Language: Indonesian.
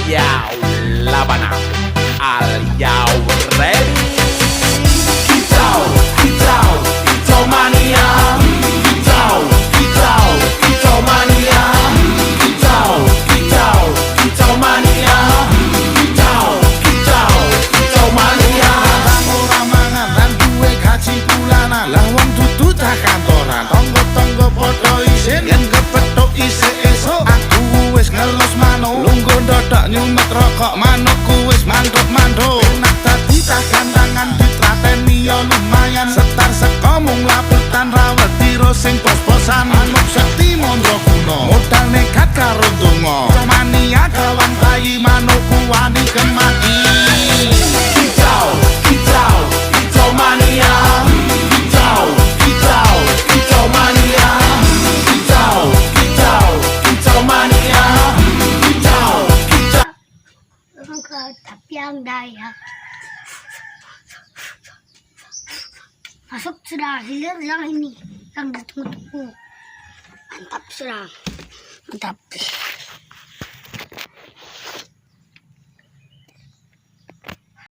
Yau laban aku. Yau ready. Kicau, kicau, kicau mania. Kicau, kicau, kicau mania. Kicau, kicau, kicau mania. Kicau, kicau, kicau mania. Ora mangan lan duwe gaji bulanan, lah wong dudu tak kantoran. Tonggo-tonggo padha isin yen kepethuk isih esuk. Aku wis ngelus manuk, lungguh ndodok nyumet rokok manukku wis manduk-manduk. Enak dadi tak gandangan ditrateni yo lumayan. Setar seko mung laputan rawet tiro sing pos-posan. Manuk sekti mondro kuno, modal nekat karo donga. Mania kawan bayi manukku wani kemaki. Kicau, kicau, kicau mania. Kicau, kicau, kicau mania. Kicau, kicau, kicau mania. Kicau, kicau. Ke tapian daya. Masuk sudah hilir yang ini yang ditunggu-tunggu. Mantap sudah. Mantap.